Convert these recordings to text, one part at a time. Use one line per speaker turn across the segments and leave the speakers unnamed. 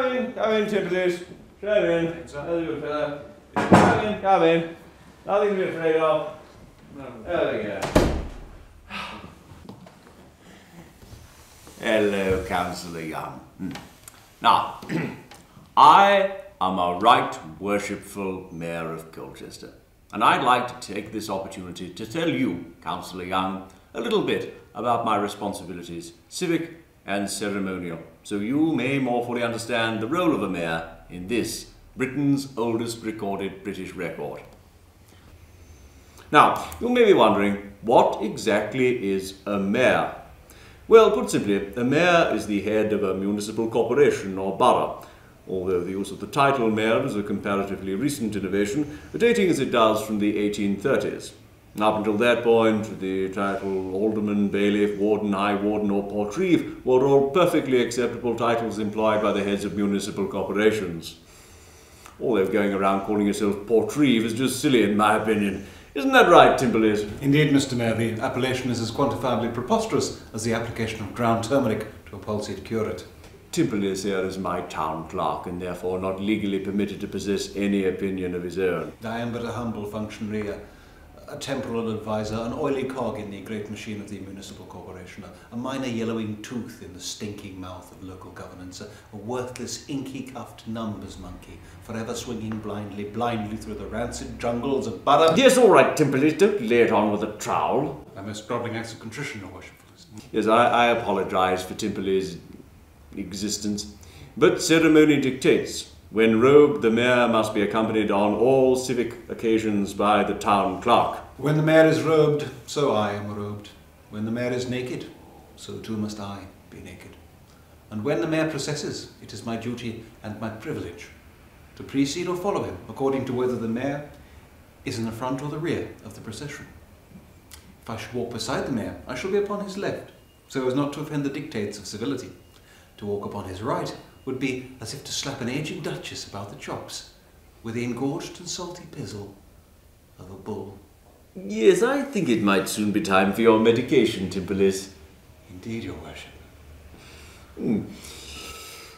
Come in, Tymperleys. Come in. That's a good fella. Come in. Nothing to be afraid of. There we go.
Hello, Councillor Young. Now, I am a right worshipful Mayor of Colchester, and I'd like to take this opportunity to tell you, Councillor Young, a little bit about my responsibilities, civic and ceremonial, so you may more fully understand the role of a mayor in this, Britain's oldest recorded British record. Now, you may be wondering, what exactly is a mayor? Well, put simply, a mayor is the head of a municipal corporation or borough, although the use of the title mayor is a comparatively recent innovation, dating as it does from the 1830s. Up until that point, the title alderman, bailiff, warden, high warden or portreeve were all perfectly acceptable titles employed by the heads of municipal corporations. Although going around calling yourself portreeve is just silly in my opinion. Isn't that right, Tymperleys?
Indeed, Mr. Mayor, the appellation is as quantifiably preposterous as the application of ground turmeric to a palsied curate.
Tymperleys here is my town clerk and therefore not legally permitted to possess any opinion of his own.
I am but a humble functionary, a temporal advisor, an oily cog in the great machine of the municipal corporation, a minor yellowing tooth in the stinking mouth of local governance, a worthless inky-cuffed numbers monkey, forever swinging blindly through the rancid jungles of borough.
Yes, all right, Tymperleys, don't lay it on with a trowel.
My most grovelling acts of contrition, Your Worshipfulness.
Yes, I apologise for Tymperleys' existence, but ceremony dictates. When robed, the mayor must be accompanied on all civic occasions by the town clerk.
When the mayor is robed, so I am robed. When the mayor is naked, so too must I be naked. And when the mayor processes, it is my duty and my privilege to precede or follow him, according to whether the mayor is in the front or the rear of the procession. If I should walk beside the mayor, I shall be upon his left, so as not to offend the dictates of civility. To walk upon his right would be as if to slap an aging duchess about the chops with the engorged and salty pizzle of a bull.
Yes, I think it might soon be time for your medication, Tymperleys.
Indeed, Your Worship.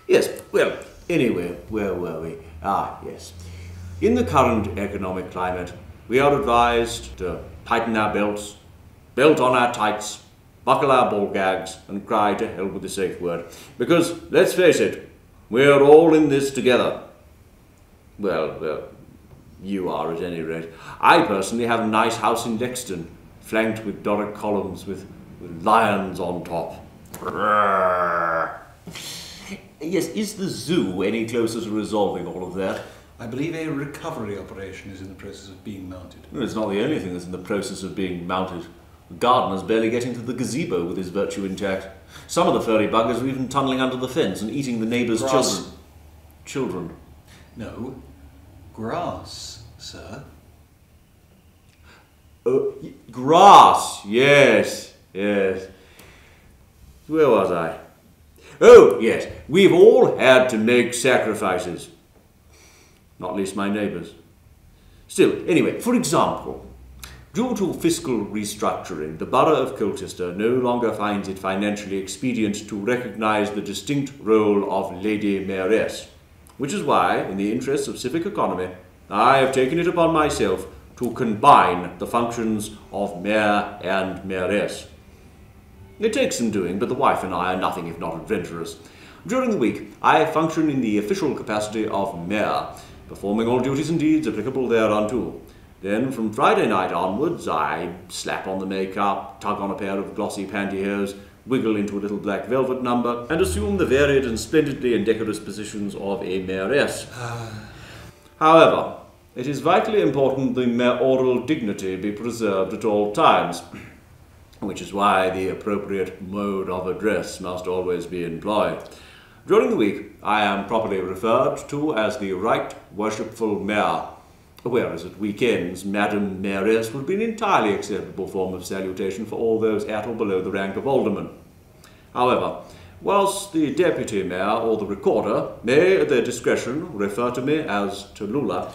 Yes, well, anyway, where were we? Ah, yes. In the current economic climate, we are advised to tighten our belts, belt on our tights, buckle our ball gags, and cry to hell with the safe word. Because, let's face it, we're all in this together. Well, you are at any rate. I personally have a nice house in Lexton, flanked with Doric columns with lions on top. Yes, is the zoo any closer to resolving all of that?
I believe a recovery operation is in the process of being mounted.
Well, it's not the only thing that's in the process of being mounted. The gardener's barely getting to the gazebo with his virtue intact. Some of the furry buggers are even tunneling under the fence and eating the neighbour's children.
No, grass, sir.
Grass, yes. Where was I? Oh, yes, we've all had to make sacrifices. Not least my neighbours. Still, anyway, for example, due to fiscal restructuring, the Borough of Colchester no longer finds it financially expedient to recognise the distinct role of Lady Mayoress, which is why, in the interests of civic economy, I have taken it upon myself to combine the functions of Mayor and Mayoress. It takes some doing, but the wife and I are nothing if not adventurous. During the week, I function in the official capacity of Mayor, performing all duties and deeds applicable thereunto. Then, from Friday night onwards, I slap on the makeup, tug on a pair of glossy pantyhose, wiggle into a little black velvet number, and assume the varied and splendidly indecorous positions of a mayoress. However, it is vitally important the mayoral dignity be preserved at all times, which is why the appropriate mode of address must always be employed. During the week, I am properly referred to as the Right Worshipful Mayor, whereas at weekends, Madam Mayoress would be an entirely acceptable form of salutation for all those at or below the rank of alderman. However, whilst the Deputy Mayor or the Recorder may, at their discretion, refer to me as Tallulah,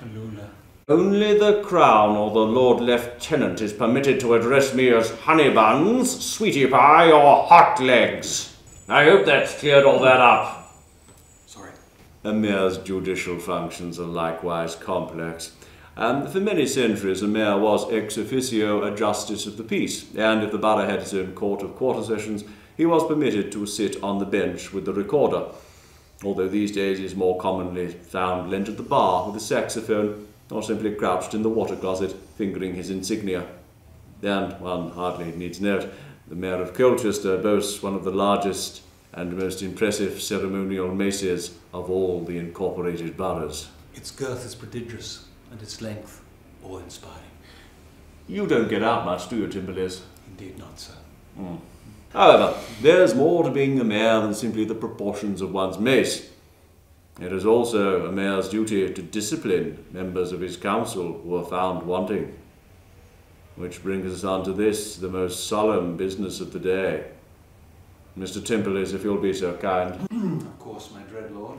only the Crown or the Lord Lieutenant is permitted to address me as Honey Buns, Sweetie Pie, or Hot Legs. I hope that's cleared all that up.
Sorry.
A mayor's judicial functions are likewise complex. For many centuries, a mayor was ex officio a justice of the peace, and if the borough had its own court of quarter sessions, he was permitted to sit on the bench with the recorder, although these days he is more commonly found leant at the bar with a saxophone, or simply crouched in the water closet, fingering his insignia. And one hardly needs note, the Mayor of Colchester boasts one of the largest and most impressive ceremonial maces of all the incorporated boroughs.
Its girth is prodigious, and its length awe-inspiring.
You don't get out much, do you, Tymperleys?
Indeed not, sir.
However, there's more to being a mayor than simply the proportions of one's mace. It is also a mayor's duty to discipline members of his council who are found wanting. Which brings us on to this, the most solemn business of the day. Mr. Tymperleys, if you'll be so kind.
Of course, my dread lord.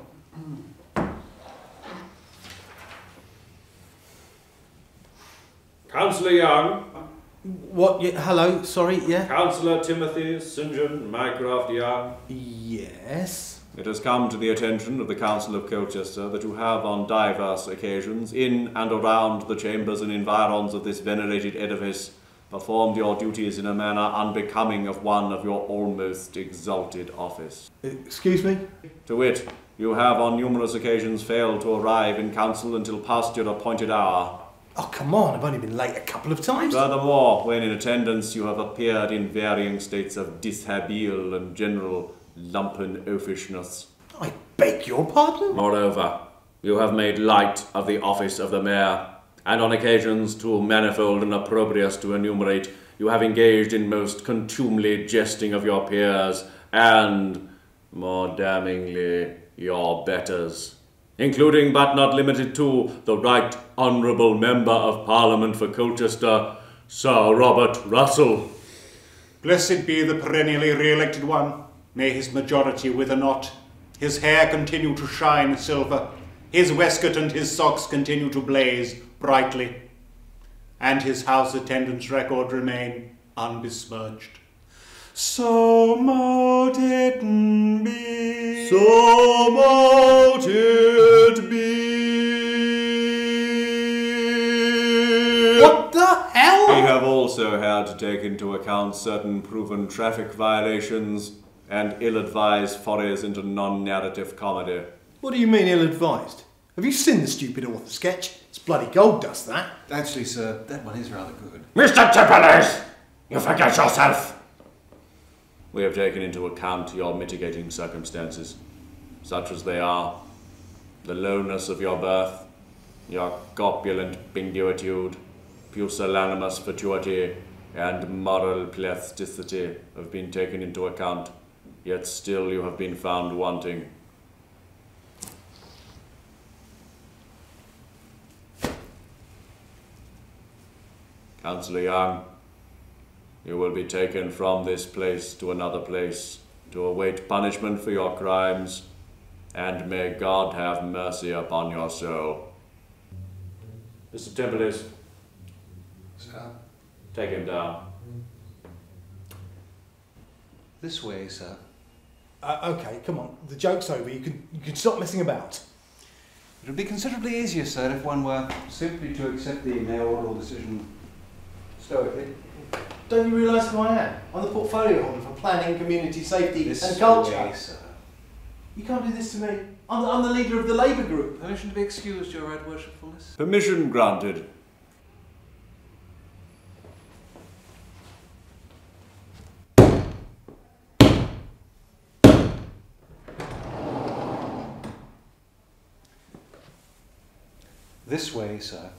Councillor Young.
What? Yeah, hello, sorry, yeah?
Councillor Timothy St, Mycroft Young.
Yes?
It has come to the attention of the Council of Colchester that you have on diverse occasions, in and around the chambers and environs of this venerated edifice, performed your duties in a manner unbecoming of one of your almost exalted office.
Excuse me?
To wit, you have on numerous occasions failed to arrive in council until past your appointed hour.
Oh, come on, I've only been late a couple of times.
Furthermore, when in attendance, you have appeared in varying states of dishabille and general lumpen oafishness.
I beg your pardon?
Moreover, you have made light of the office of the mayor, and on occasions too manifold and opprobrious to enumerate, you have engaged in most contumely jesting of your peers, and, more damningly, your betters, including but not limited to the Right Honourable Member of Parliament for Colchester, Sir Robert Russell.
Blessed be the perennially re-elected one. May his majority wither not, his hair continue to shine silver, his waistcoat and his socks continue to blaze brightly, and his house attendance record remain unbesmirched. So mote it be.
So mote it be.
What the hell?
We have also had to take into account certain proven traffic violations and ill-advised forays into non-narrative comedy.
What do you mean ill-advised? Have you seen the stupid author sketch? It's bloody gold dust, that.
Actually, sir, that one is rather good.
Mr. Tymperleys, you forget yourself. We have taken into account your mitigating circumstances, such as they are: the lowness of your birth, your corpulent pinguitude, pusillanimous fatuity, and moral plasticity have been taken into account, yet still you have been found wanting. Councillor Young, you will be taken from this place to another place to await punishment for your crimes, and may God have mercy upon your soul. Mr. Tymperleys,
Sir?
take him down.
This way, sir.
Okay, come on. The joke's over. You can stop messing about.
It would be considerably easier, sir, if one were simply to accept the mayoral decision stoically.
Don't you realise who I am? I'm the portfolio holder for planning, community safety
This
and culture.
way, sir.
You can't do this to me. I'm the leader of the Labour group.
Permission to be excused, your right worshipfulness.
Permission granted.
This way, sir.